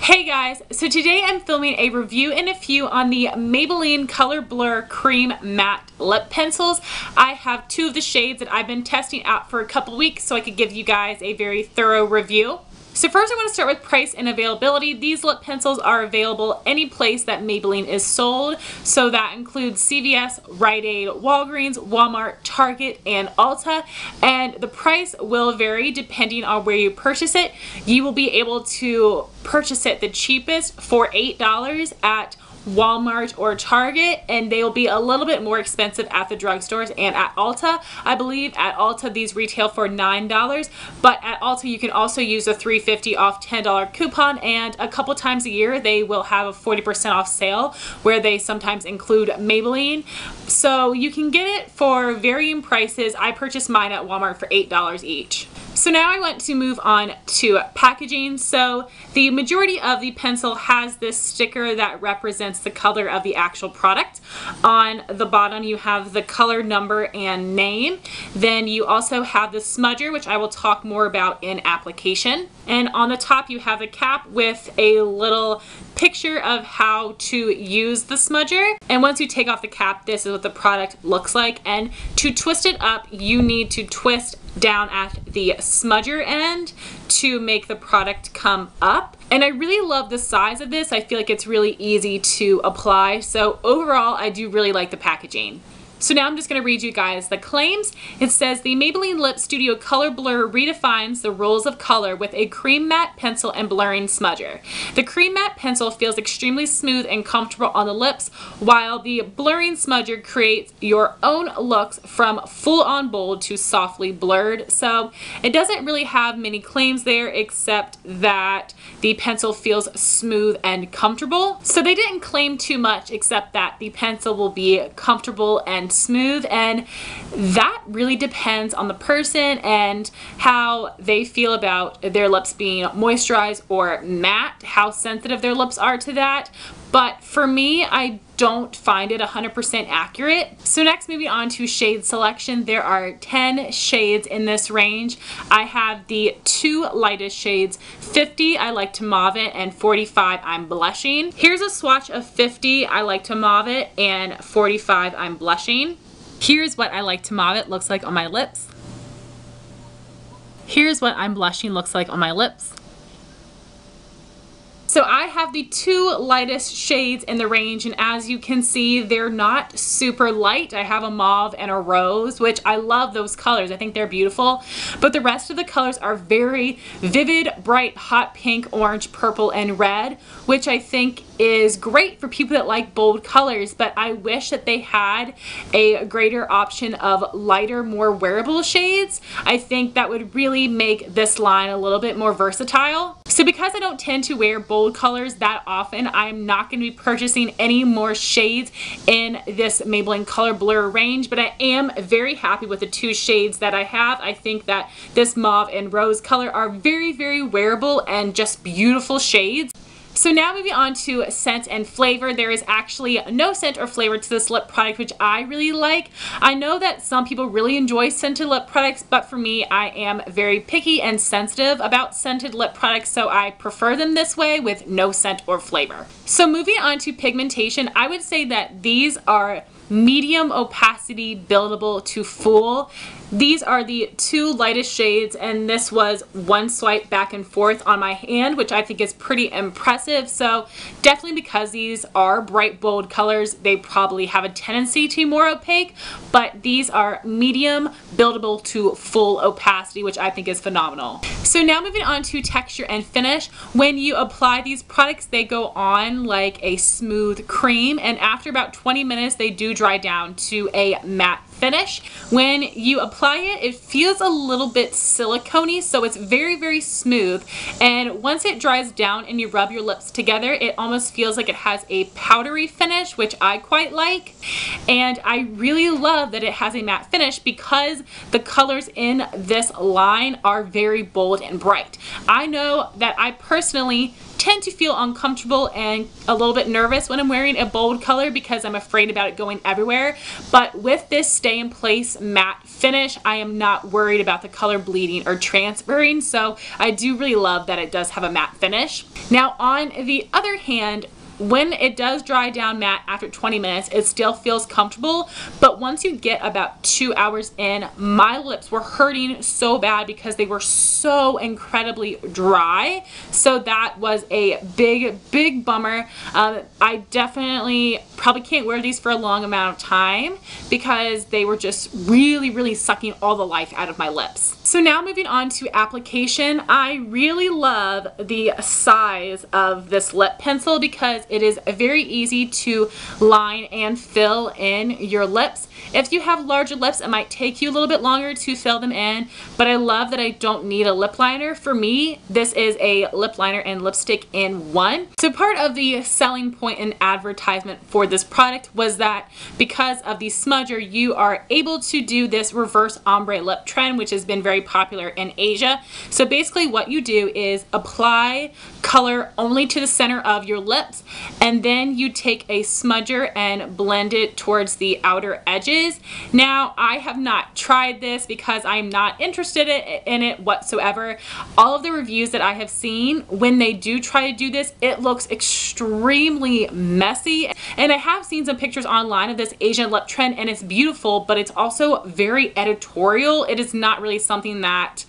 Hey guys, so today I'm filming a review and a few on the Maybelline Color Blur Cream Matte Lip Pencils. I have two of the shades that I've been testing out for a couple weeks so I could give you guys a very thorough review. So first I want to start with price and availability. These lip pencils are available any place that Maybelline is sold. So that includes CVS, Rite Aid, Walgreens, Walmart, Target, and Ulta. And the price will vary depending on where you purchase it. You will be able to purchase it the cheapest for $8 at Walmart or Target, and they will be a little bit more expensive at the drugstores and at Ulta. I believe at Ulta these retail for $9, but at Ulta you can also use a $3.50 off $10 coupon, and a couple times a year they will have a 40% off sale where they sometimes include Maybelline. So you can get it for varying prices. I purchased mine at Walmart for $8 each. So now I want to move on to packaging. So the majority of the pencil has this sticker that represents the color of the actual product. On the bottom you have the color number and name. Then you also have the smudger, which I will talk more about in application. And on the top you have a cap with a little picture of how to use the smudger. And once you take off the cap, this is what the product looks like. And to twist it up, you need to twist down at the smudger end to make the product come up. And I really love the size of this. I feel like it's really easy to apply. So overall, I do really like the packaging. So now I'm just going to read you guys the claims. It says the Maybelline Lip Studio Color Blur redefines the rules of color with a cream matte pencil and blurring smudger. The cream matte pencil feels extremely smooth and comfortable on the lips, while the blurring smudger creates your own looks from full-on bold to softly blurred. So it doesn't really have many claims there except that the pencil feels smooth and comfortable. So they didn't claim too much except that the pencil will be comfortable and smooth, and that really depends on the person and how they feel about their lips being moisturized or matte, how sensitive their lips are to that. But for me, I don't find it 100% accurate. So next, moving on to shade selection, there are 10 shades in this range. I have the two lightest shades, 50 I like to mauve it, and 45 I'm blushing. Here's a swatch of 50 I like to mauve it, and 45 I'm blushing. Here's what I like to mauve it looks like on my lips. Here's what I'm blushing looks like on my lips. So I have the two lightest shades in the range, and as you can see, they're not super light. I have a mauve and a rose, which I love those colors. I think they're beautiful. But the rest of the colors are very vivid, bright, hot pink, orange, purple, and red, which I think is great for people that like bold colors, but I wish that they had a greater option of lighter, more wearable shades. I think that would really make this line a little bit more versatile. So because I don't tend to wear bold colors that often, I'm not going to be purchasing any more shades in this Maybelline Color Blur range, but I am very happy with the two shades that I have. I think that this mauve and rose color are very, very wearable and just beautiful shades. So now moving on to scent and flavor, there is actually no scent or flavor to this lip product, which I really like. I know that some people really enjoy scented lip products, but for me, I am very picky and sensitive about scented lip products, so I prefer them this way with no scent or flavor. So moving on to pigmentation, I would say that these are medium opacity buildable to full. These are the two lightest shades, and this was one swipe back and forth on my hand, which I think is pretty impressive. So definitely because these are bright bold colors, they probably have a tendency to be more opaque, but these are medium buildable to full opacity, which I think is phenomenal. So now moving on to texture and finish. When you apply these products, they go on like a smooth cream, and after about 20 minutes they do dry down to a matte finish. When you apply it, it feels a little bit silicone-y, so it's very, very smooth. And once it dries down and you rub your lips together, it almost feels like it has a powdery finish, which I quite like. And I really love that it has a matte finish because the colors in this line are very bold and bright. I know that I personally tend to feel uncomfortable and a little bit nervous when I'm wearing a bold color because I'm afraid about it going everywhere. But with this Stay in Place matte finish, I am not worried about the color bleeding or transferring, so I do really love that it does have a matte finish. Now on the other hand, when it does dry down matte after 20 minutes, it still feels comfortable, but once you get about 2 hours in, my lips were hurting so bad because they were so incredibly dry. So that was a big bummer. I definitely probably can't wear these for a long amount of time because they were just really sucking all the life out of my lips. So now moving on to application, I really love the size of this lip pencil because it is very easy to line and fill in your lips. If you have larger lips, it might take you a little bit longer to fill them in, but I love that I don't need a lip liner. For me, this is a lip liner and lipstick in one. So part of the selling point and advertisement for this product was that because of the smudger, you are able to do this reverse ombre lip trend, which has been very popular in Asia. So basically what you do is apply color only to the center of your lips, and then you take a smudger and blend it towards the outer edges. Now, I have not tried this because I'm not interested in it whatsoever. All of the reviews that I have seen, when they do try to do this, it looks extremely messy. And I have seen some pictures online of this Asian lip trend, and it's beautiful, but it's also very editorial. It is not really something that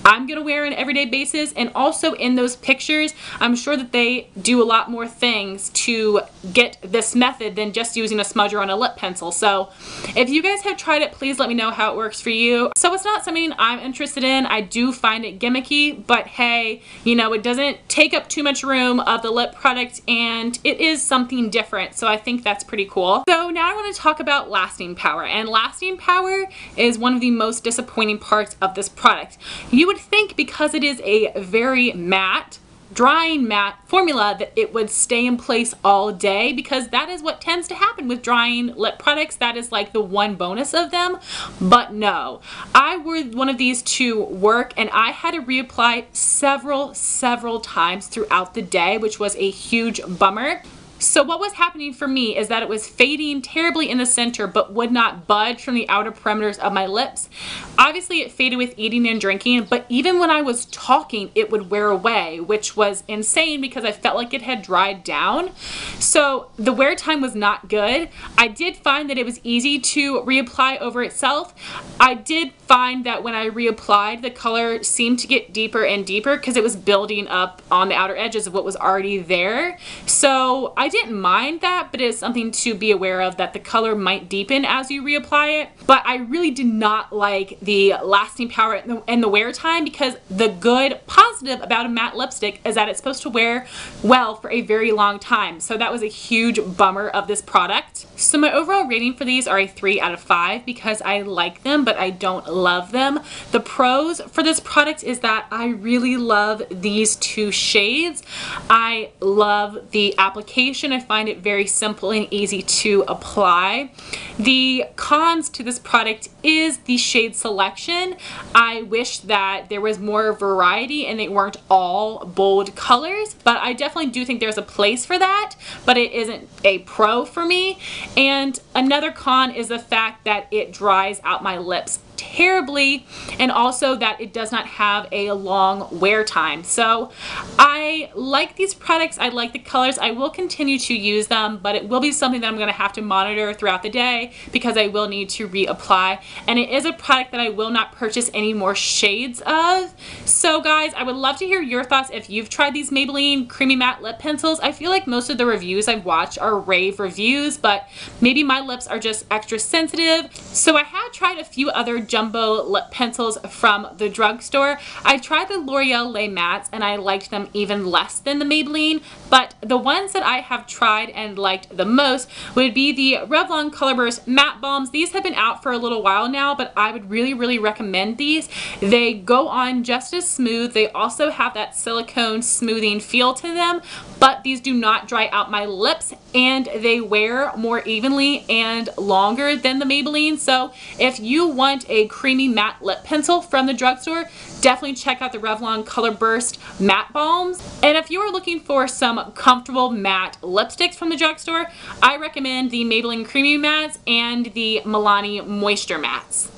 I'm gonna wear on an everyday basis. And also in those pictures, I'm sure that they do a lot more things to get this method than just using a smudger on a lip pencil. So if you guys have tried it, please let me know how it works for you. So it's not something I'm interested in. I do find it gimmicky, but hey, you know, it doesn't take up too much room of the lip product and it is something different. So I think that's pretty cool. So now I want to talk about lasting power, and lasting power is one of the most disappointing parts of this product. You would think because it is a very matte, drying matte formula that it would stay in place all day, because that is what tends to happen with drying lip products. That is like the one bonus of them. But no, I wore one of these to work and I had to reapply several times throughout the day, which was a huge bummer. So what was happening for me is that it was fading terribly in the center but would not budge from the outer perimeters of my lips. Obviously it faded with eating and drinking, but even when I was talking it would wear away, which was insane because I felt like it had dried down. So the wear time was not good. I did find that it was easy to reapply over itself. I did find that when I reapplied, the color seemed to get deeper and deeper because it was building up on the outer edges of what was already there. So I didn't mind that, but it is something to be aware of, that the color might deepen as you reapply it. But I really did not like the lasting power and the wear time, because the good positive about a matte lipstick is that it's supposed to wear well for a very long time. So that was a huge bummer of this product. So my overall rating for these are a 3 out of 5 because I like them, but I don't love them. The pros for this product is that I really love these two shades. I love the application. I find it very simple and easy to apply. The cons to this product is the shade selection. I wish that there was more variety and they weren't all bold colors, but I definitely do think there's a place for that, but it isn't a pro for me. And another con is the fact that it dries out my lips terribly, and also that it does not have a long wear time. So I like these products. I like the colors. I will continue to use them, but it will be something that I'm going to have to monitor throughout the day because I will need to reapply, and it is a product that I will not purchase any more shades of. So guys, I would love to hear your thoughts if you've tried these Maybelline creamy matte lip pencils. I feel like most of the reviews I've watched are rave reviews, but maybe my lips are just extra sensitive. So I have tried a few other jumbo lip pencils from the drugstore. I tried the L'Oreal Lay Mattes and I liked them even less than the Maybelline, but the ones that I have tried and liked the most would be the Revlon Colorburst Matte Balms. These have been out for a little while now, but I would really recommend these. They go on just as smooth. They also have that silicone smoothing feel to them, but these do not dry out my lips and they wear more evenly and longer than the Maybelline. So if you want a creamy matte lip pencil from the drugstore, definitely check out the Revlon Color Burst matte balms. And if you are looking for some comfortable matte lipsticks from the drugstore, I recommend the Maybelline Creamy Mattes and the Milani Moisture Mattes.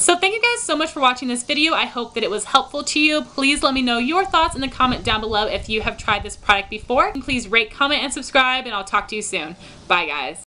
So thank you guys so much for watching this video. I hope that it was helpful to you. Please let me know your thoughts in the comment down below if you have tried this product before. And please rate, comment, and subscribe, and I'll talk to you soon. Bye guys.